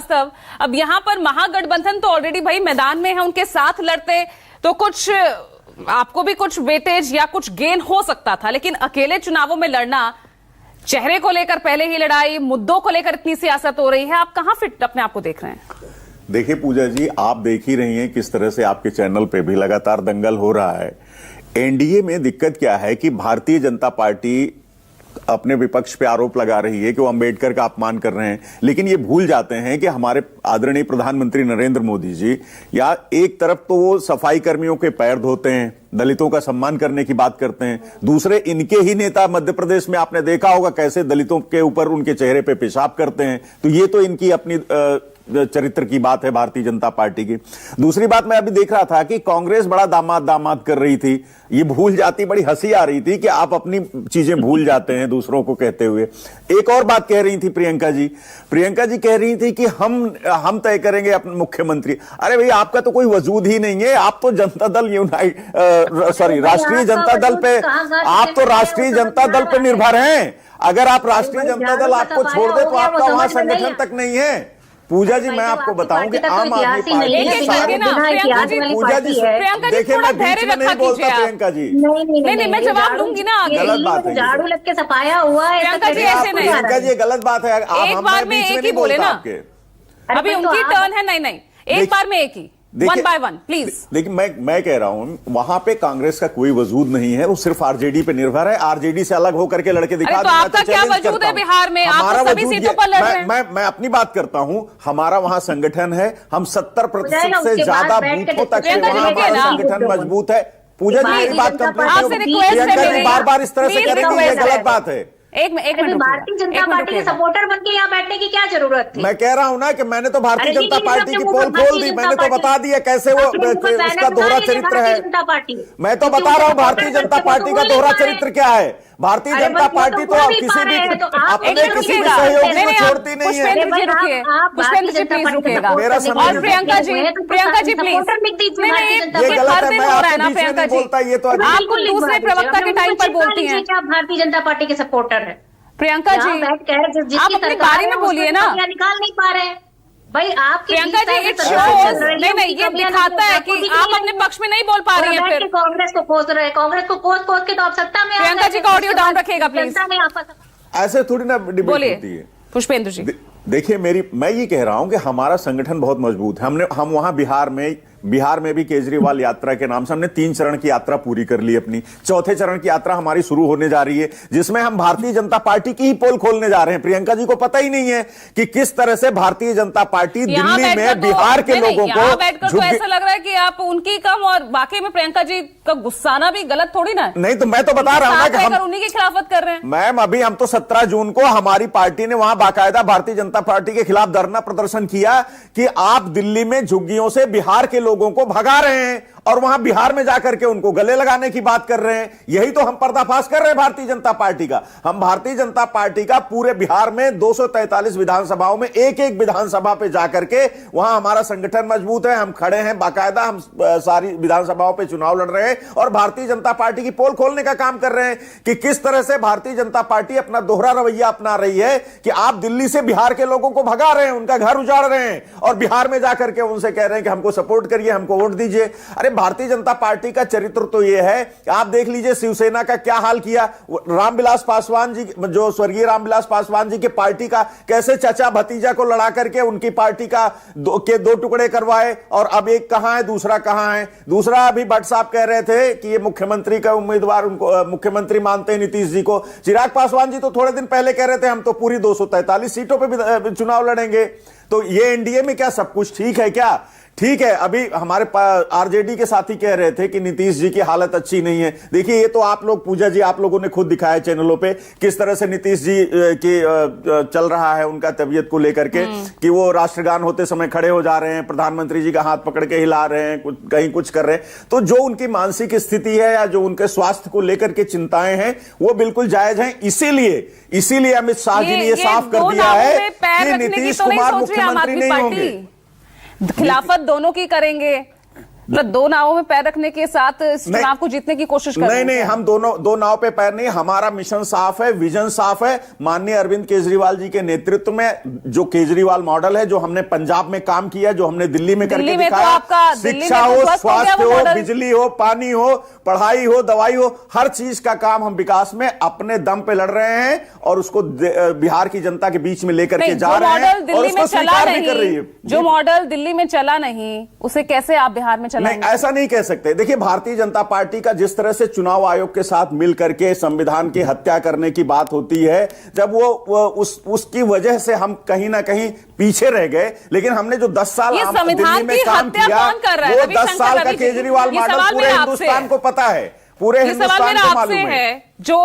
वास्तव अब यहां पर महागठबंधन तो ऑलरेडी भाई मैदान में है, उनके साथ लड़ते तो कुछ आपको भी कुछ वेटेज या कुछ गेन हो सकता था, लेकिन अकेले चुनावों में लड़ना, चेहरे को लेकर पहले ही लड़ाई, मुद्दों को लेकर इतनी सियासत हो रही है, आप कहां फिट अपने आप को देख रहे हैं? देखिए पूजा जी, आप देख ही रही हैं किस तरह से आपके चैनल पे भी लगातार दंगल हो रहा है। एनडीए में दिक्कत क्या है कि भारतीय जनता पार्टी अपने विपक्ष पे आरोप लगा रही है कि वो अंबेडकर का अपमान कर रहे हैं, लेकिन ये भूल जाते हैं कि हमारे आदरणीय प्रधानमंत्री नरेंद्र मोदी जी या एक तरफ तो वो सफाई कर्मियों के पैर धोते हैं, दलितों का सम्मान करने की बात करते हैं, दूसरे इनके ही नेता मध्य प्रदेश में आपने देखा होगा कैसे दलितों के ऊपर उनके चेहरे पे पेशाब करते हैं। तो ये तो इनकी अपनी चरित्र की बात है भारतीय जनता पार्टी की। दूसरी बात मैं अभी देख रहा था कि कांग्रेस बड़ा दामाद कर रही थी, ये भूल जाती, बड़ी हंसी आ रही थी कि आप अपनी चीजें भूल जाते हैं दूसरों को कहते हुए। एक और बात कह रही थी प्रियंका जी कह रही थी कि हम तय करेंगे अपने मुख्यमंत्री। अरे भाई, आपका तो कोई वजूद ही नहीं है, आप तो जनता दल राष्ट्रीय जनता दल पे, आप तो राष्ट्रीय जनता दल पे निर्भर हैं। अगर आप राष्ट्रीय जनता दल आपको छोड़ दे तो आपका वहां संगठन तक नहीं है। पूजा जी, मैं आपको बताऊं कि आम आदमी पार्टी, पूजा जी देखिए, मैं बीच में नहीं बोलता प्रियंका जी। नहीं, मैं जवाब लूंगी ना। गलत बात है, झाड़ू लग के सफाया हुआ है प्रियंका जी, ऐसे नहीं। प्रियंका जी, गलत बात है। एक बार में एक ही बोले ना, अभी उनकी टर्न है। नहीं, एक बार में एक ही, वन बाय वन प्लीज। देखिए, मैं कह रहा हूं वहां पे कांग्रेस का कोई वजूद नहीं है, वो सिर्फ आरजेडी पे निर्भर है। आरजेडी से अलग होकर के लड़के दिखा। तो आपका क्या वजूद है बिहार में? आप सभी सीटों पर लड़ रहे हैं। मैं अपनी बात करता हूं, हमारा वहां संगठन है, हम 70% से ज्यादा बूथों तक से वहां हमारा संगठन मजबूत है। पूजा जी, मेरी बात कंप्लीट, बार इस तरह से करेंगे, ये गलत बात है। एक मिनट, भारतीय जनता पार्टी के सपोर्टर बन के यहाँ बैठने की क्या जरूरत थी? मैं कह रहा हूं ना कि मैंने तो भारतीय जनता पार्टी की पोल खोल दी, मैंने तो बता दिया कैसे वो उसका दोहरा चरित्र है। मैं तो बता रहा हूं भारतीय जनता पार्टी का दोहरा चरित्र क्या है। भारतीय जनता पार्टी तो किसी भी अपने किसी भी सहयोगी को छोड़ती नहीं है। पुष्पेंद्र जी प्लीज रुकिएगा। और प्रियंका जी प्लीज, ये गलत है, मैं आपको बीच में नहीं बोलता, ये तो आपको दूसरे प्रवक्ता के टाइम पर बोलती हैं। क्या भारतीय जनता पार्टी के सपोर्टर है? प्रियंका जी, आप अपनी बारी में बोलिए ना। निकाल नहीं पा रहे भाई आप। प्रियंका जी, इट शोज, नहीं, ये दिखाता है कि आप अपने पक्ष में नहीं बोल पा रही हैं। फिर कांग्रेस को कोस रहे हैं, कांग्रेस को कोस के तो आप सत्ता में। प्रियंका जी का ऑडियो डाउन रखिएगा प्लीज। ऐसे थोड़ी ना डिबेट होती है। पुष्पेंद्र जी देखिए, मैं ये कह रहा हूं कि हमारा संगठन बहुत मजबूत है। हम वहां बिहार में भी केजरीवाल यात्रा के नाम से हमने 3 चरण की यात्रा पूरी कर ली अपनी। 4थे चरण की यात्रा हमारी शुरू होने जा रही है, जिसमें हम भारतीय जनता पार्टी की ही पोल खोलने जा रहे हैं। प्रियंका जी को पता ही नहीं है कि किस तरह से भारतीय जनता पार्टी दिल्ली में बिहार के लोगों को तो ऐसा लग रहा है कि आप उनकी कम, और वाकई में प्रियंका जी का गुस्साना भी गलत थोड़ी ना। नहीं, तो मैं तो बता रहा हूं ना कि हम उन्हीं की खिलाफत कर रहे हैं। मैम, अभी हम तो 17 जून को हमारी पार्टी ने वहां बाकायदा भारतीय जनता पार्टी के खिलाफ धरना प्रदर्शन किया कि आप दिल्ली में झुग्गियों से बिहार के लोगों को भगा रहे हैं और वहां बिहार में जाकर के उनको गले लगाने की बात कर रहे हैं। यही तो हम पर्दाफाश कर रहे हैं भारतीय जनता पार्टी का। हम भारतीय जनता पार्टी का पूरे बिहार में 243 विधानसभाओं में एक विधानसभा पे जाकर के वहां हमारा संगठन मजबूत है, हम खड़े हैं बाकायदा, हम सारी विधानसभाओं पे चुनाव लड़ रहे हैं और भारतीय जनता पार्टी की पोल खोलने का काम कर रहे हैं कि किस तरह से भारतीय जनता पार्टी अपना दोहरा रवैया अपना रही है कि आप दिल्ली से बिहार के लोगों को भगा रहे हैं, उनका घर उजाड़ रहे हैं और बिहार में जाकर के उनसे कह रहे हैं कि हमको सपोर्ट करिए, हमको वोट दीजिए। अरे भारतीय जनता पार्टी का चरित्र तो यह है कि आप देख लीजिए शिवसेना का क्या हाल किया। रामविलास पासवान जी, जो स्वर्गीय रामविलास पासवान जी के पार्टी का कैसे चचा भतीजा को लड़ा करके उनकी पार्टी का दो टुकड़े करवाए और अब एक कहां है दूसरा कहां है। दूसरा, अभी भट्ट साहब कह रहे थे कि ये मुख्यमंत्री का उम्मीदवार, उनको मुख्यमंत्री मानते हैं नीतीश जी को। चिराग पासवान जी तो थोड़े दिन पहले कह रहे थे हम तो पूरी 243 सीटों पर चुनाव लड़ेंगे। तो ये एनडीए में क्या सब कुछ ठीक है क्या? ठीक है, अभी हमारे आरजेडी के साथी कह रहे थे कि नीतीश जी की हालत अच्छी नहीं है। देखिए, ये तो आप लोग, पूजा जी, आप लोगों ने खुद दिखाया चैनलों पे किस तरह से नीतीश जी की चल रहा है उनका तबीयत को लेकर के कि वो राष्ट्रगान होते समय खड़े हो जा रहे हैं, प्रधानमंत्री जी का हाथ पकड़ के हिला रहे हैं, कहीं कुछ कर रहे हैं। तो जो उनकी मानसिक स्थिति है या जो उनके स्वास्थ्य को लेकर के चिंताएं हैं वो बिल्कुल जायज हैं। इसीलिए अमित शाह जी ने यह साफ कर दिया है कि नीतीश कुमार मुख्यमंत्री नहीं होंगे। खिलाफत दोनों की करेंगे। मतलब दो नावों में पैर रखने के साथ इस चुनाव को जीतने की कोशिश कर रहे हैं। नहीं, हम दो नाव पे पैर नहीं, हमारा मिशन साफ है, विजन साफ है। माननीय अरविंद केजरीवाल जी के नेतृत्व में जो केजरीवाल मॉडल है, जो हमने पंजाब में काम किया, जो हमने दिल्ली में करके दिखाया, शिक्षा हो, स्वास्थ्य हो, बिजली हो, पानी हो, पढ़ाई हो, दवाई हो, हर चीज का काम हम विकास में अपने दम पे लड़ रहे हैं और उसको बिहार की जनता के बीच में लेकर के जा रहे हैं और उसको स्वीकार भी कर रही है। जो मॉडल दिल्ली में चला नहीं, उसे कैसे आप बिहार में चलाएंगे? नहीं, ऐसा नहीं कह सकते। देखिए, भारतीय जनता पार्टी का जिस तरह से चुनाव आयोग के साथ मिलकर के संविधान की हत्या करने की बात होती है, जब वो उसकी वजह से हम कहीं ना कहीं पीछे रह गए, लेकिन हमने जो 10 साल दिल्ली में काम किया, वो 10 साल का केजरीवाल मॉडल पूरे हिंदुस्तान को पता है, पूरे हिंदुस्तान को मालूम है। जो